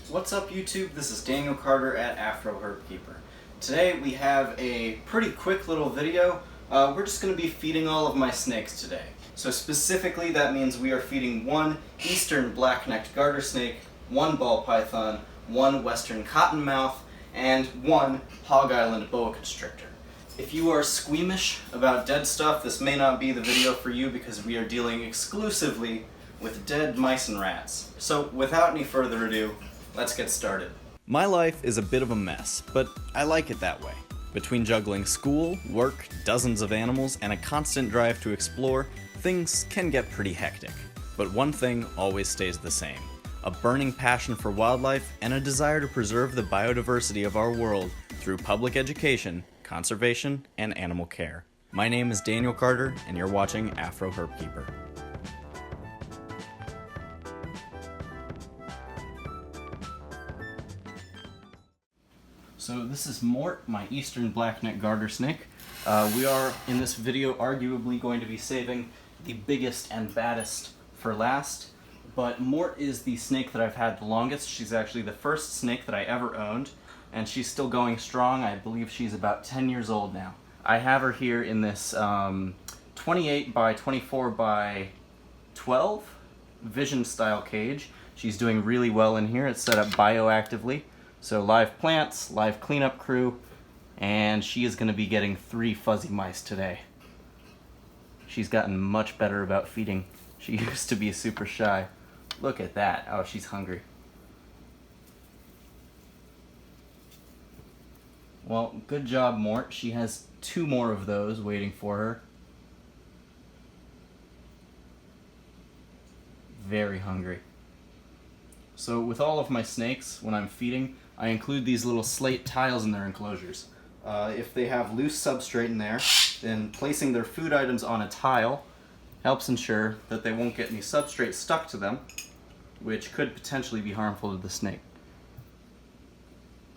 What's up YouTube? This is Daniel Carter at AfroHerpkeeper. Today we have a pretty quick little video. We're just going to be feeding all of my snakes today. So specifically that means we are feeding one eastern black-necked garter snake, one ball python, one western cottonmouth, and one Hog Island boa constrictor. If you are squeamish about dead stuff, this may not be the video for you because we are dealing exclusively with dead mice and rats. So without any further ado, let's get started. My life is a bit of a mess, but I like it that way. Between juggling school, work, dozens of animals, and a constant drive to explore, things can get pretty hectic. But one thing always stays the same: a burning passion for wildlife and a desire to preserve the biodiversity of our world through public education, conservation, and animal care. My name is Daniel Carter, and you're watching AfroHerpkeeper. So this is Mort, my eastern black-necked garter snake. We are, in this video, arguably going to be saving the biggest and baddest for last. But Mort is the snake that I've had the longest. She's actually the first snake that I ever owned, and she's still going strong. I believe she's about 10 years old now. I have her here in this 28 by 24 by 12 vision style cage. She's doing really well in here. It's set up bioactively. So live plants, live cleanup crew, and she is going to be getting 3 fuzzy mice today. She's gotten much better about feeding. She used to be super shy. Look at that. Oh, she's hungry. Well, good job, Mort. She has 2 more of those waiting for her. Very hungry. So with all of my snakes, when I'm feeding, I include these little slate tiles in their enclosures. If they have loose substrate in there, then placing their food items on a tile helps ensure that they won't get any substrate stuck to them, which could potentially be harmful to the snake.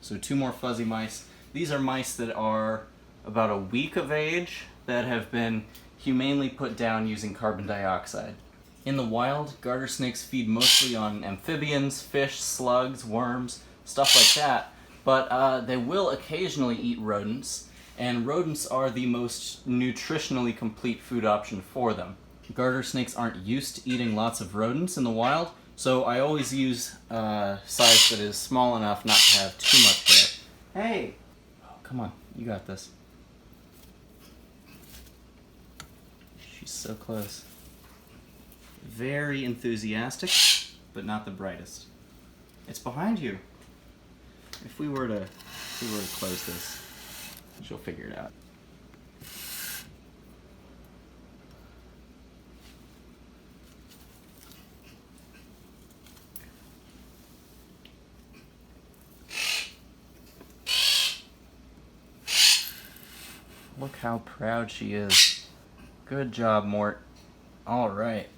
So 2 more fuzzy mice. These are mice that are about a week of age that have been humanely put down using carbon dioxide. In the wild, garter snakes feed mostly on amphibians, fish, slugs, worms, stuff like that, but they will occasionally eat rodents, and rodents are the most nutritionally complete food option for them. Garter snakes aren't used to eating lots of rodents in the wild, so I always use a size that is small enough not to have too much hair. Hey! Oh, come on, you got this. She's so close. Very enthusiastic, but not the brightest. It's behind you. If we were to close this, she'll figure it out. Look how proud she is. Good job, Mort. All right.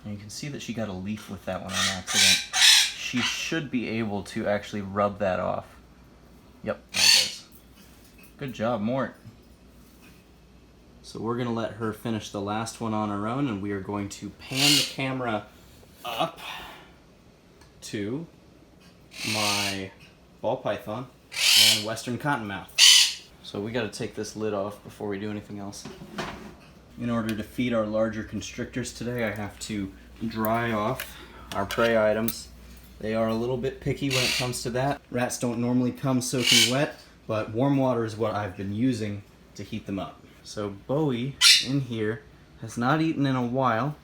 And you can see that she got a leaf with that one on accident. She should be able to actually rub that off. Yep, there it goes. Good job, Mort. So we're going to let her finish the last one on her own, and we are going to pan the camera up to my ball python and western cottonmouth. So we got to take this lid off before we do anything else. In order to feed our larger constrictors today, I have to dry off our prey items. They are a little bit picky when it comes to that. Rats don't normally come soaking wet, but warm water is what I've been using to heat them up. So Bowie in here has not eaten in a while.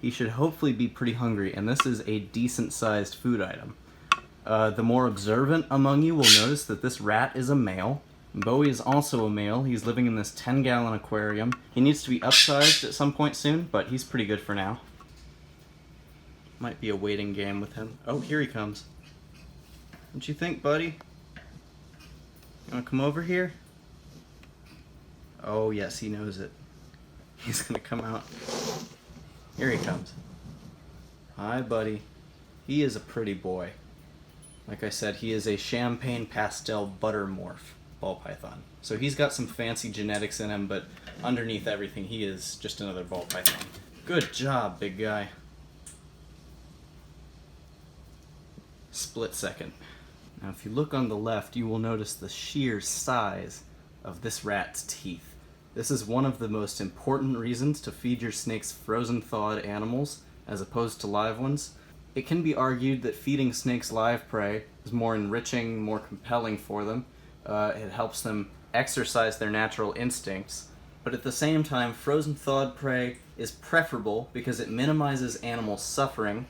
He should hopefully be pretty hungry, and this is a decent sized food item. The more observant among you will notice that this rat is a male. Bowie is also a male. He's living in this 10-gallon aquarium. He needs to be upsized at some point soon, but he's pretty good for now. Might be a waiting game with him. Oh, here he comes. What you think, buddy? You wanna come over here? Oh yes, he knows it. He's gonna come out. Here he comes. Hi, buddy. He is a pretty boy. Like I said, he is a champagne pastel butter morph. ball python. So he's got some fancy genetics in him, but underneath everything, he is just another ball python. Good job, big guy. Split second. Now if you look on the left, you will notice the sheer size of this rat's teeth. This is one of the most important reasons to feed your snakes frozen thawed animals as opposed to live ones. It can be argued that feeding snakes live prey is more enriching, more compelling for them. It helps them exercise their natural instincts. But at the same time, frozen thawed prey is preferable because it minimizes animal suffering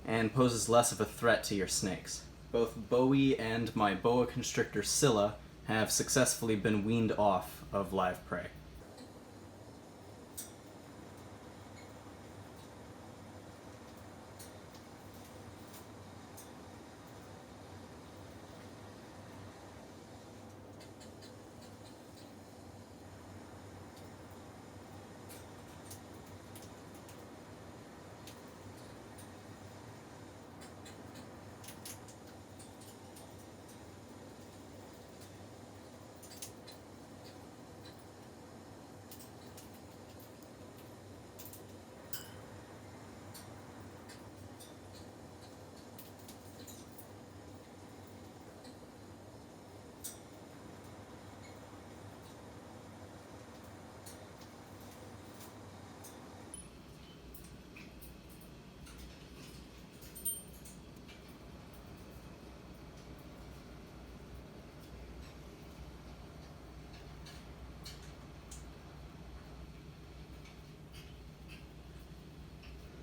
and poses less of a threat to your snakes. Both Bowie and my boa constrictor Scylla have successfully been weaned off of live prey.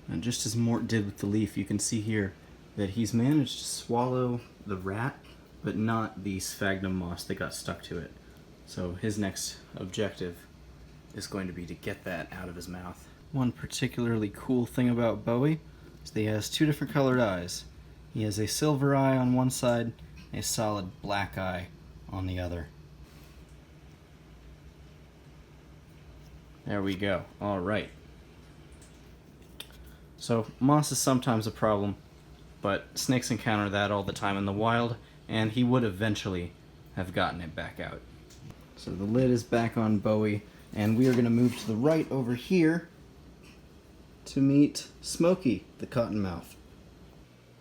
And just as Mort did with the leaf, you can see here that he's managed to swallow the rat, but not the sphagnum moss that got stuck to it. So his next objective is going to be to get that out of his mouth. One particularly cool thing about Bowie is that he has two different colored eyes. He has a silver eye on one side, and a solid black eye on the other. There we go. All right. So moss is sometimes a problem, but snakes encounter that all the time in the wild, and he would eventually have gotten it back out. So the lid is back on Bowie, and we are going to move to the right over here to meet Smokey, the cottonmouth.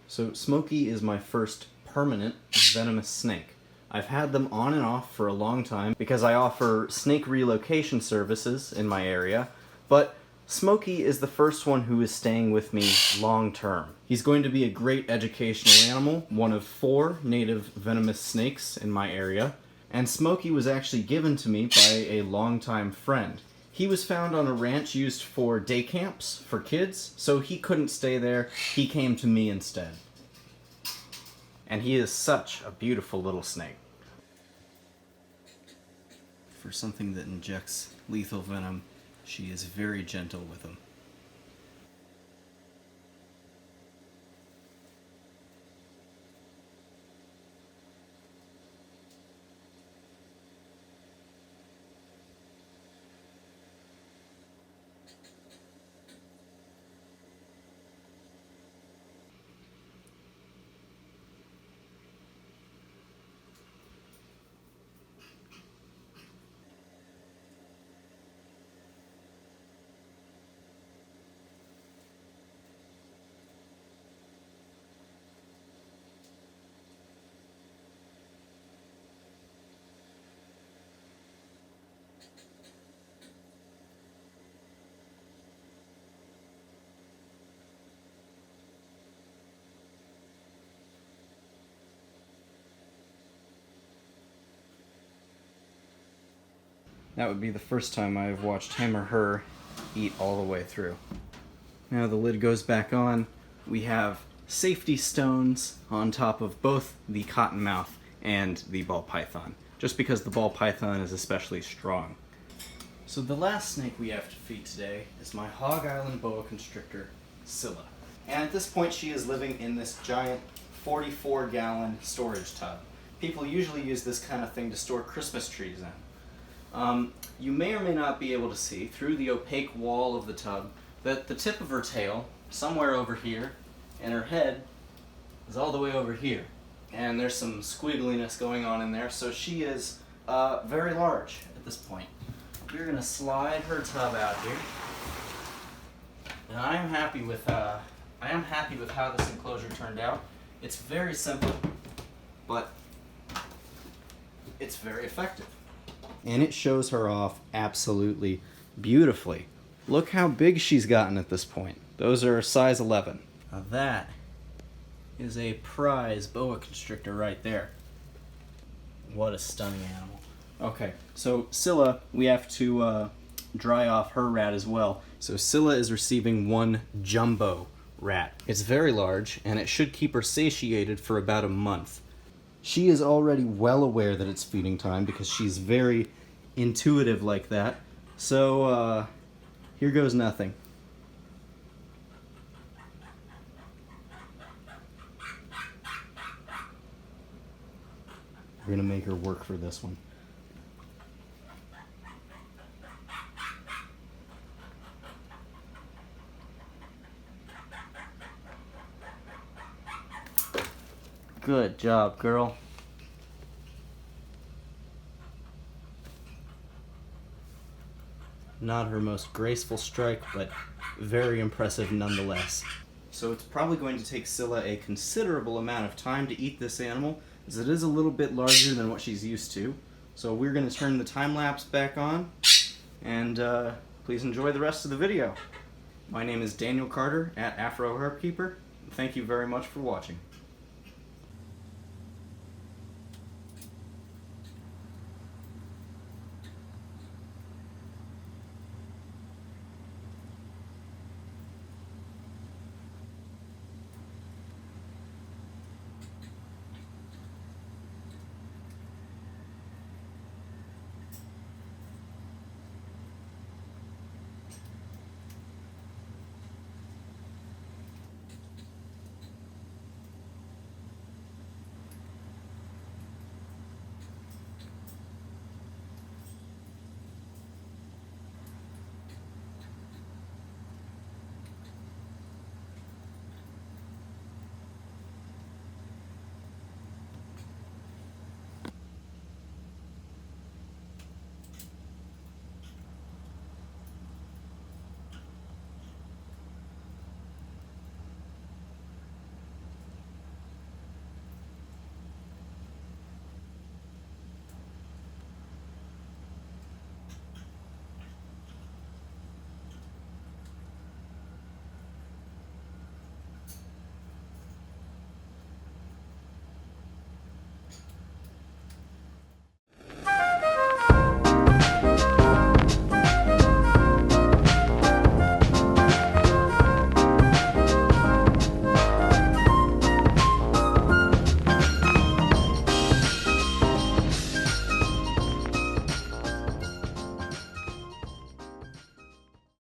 So Smokey is my first permanent venomous snake. I've had them on and off for a long time because I offer snake relocation services in my area, but Smokey is the first one who is staying with me long term. He's going to be a great educational animal, one of 4 native venomous snakes in my area, and Smokey was actually given to me by a longtime friend. He was found on a ranch used for day camps for kids, so he couldn't stay there. He came to me instead. And he is such a beautiful little snake. For something that injects lethal venom, she is very gentle with him. That would be the first time I have watched him or her eat all the way through. Now the lid goes back on. We have safety stones on top of both the cottonmouth and the ball python, just because the ball python is especially strong. So the last snake we have to feed today is my Hog Island boa constrictor, Scylla. And at this point she is living in this giant 44-gallon storage tub. People usually use this kind of thing to store Christmas trees in. You may or may not be able to see through the opaque wall of the tub that the tip of her tail, somewhere over here, and her head is all the way over here. And there's some squiggliness going on in there, so she is very large at this point. We're gonna slide her tub out here, and I am happy with how this enclosure turned out. It's very simple, but it's very effective. And it shows her off absolutely beautifully. Look how big she's gotten at this point. Those are size 11. Now that is a prize boa constrictor right there. What a stunning animal. Okay, so Scylla, we have to dry off her rat as well. So Scylla is receiving one jumbo rat. It's very large, and it should keep her satiated for about a month. She is already well aware that it's feeding time because she's very intuitive like that. So, here goes nothing. We're gonna make her work for this one. Good job, girl. Not her most graceful strike, but very impressive nonetheless. So it's probably going to take Scylla a considerable amount of time to eat this animal, as it is a little bit larger than what she's used to. So we're going to turn the time lapse back on, and please enjoy the rest of the video. My name is Daniel Carter at AfroHerpkeeper. Thank you very much for watching.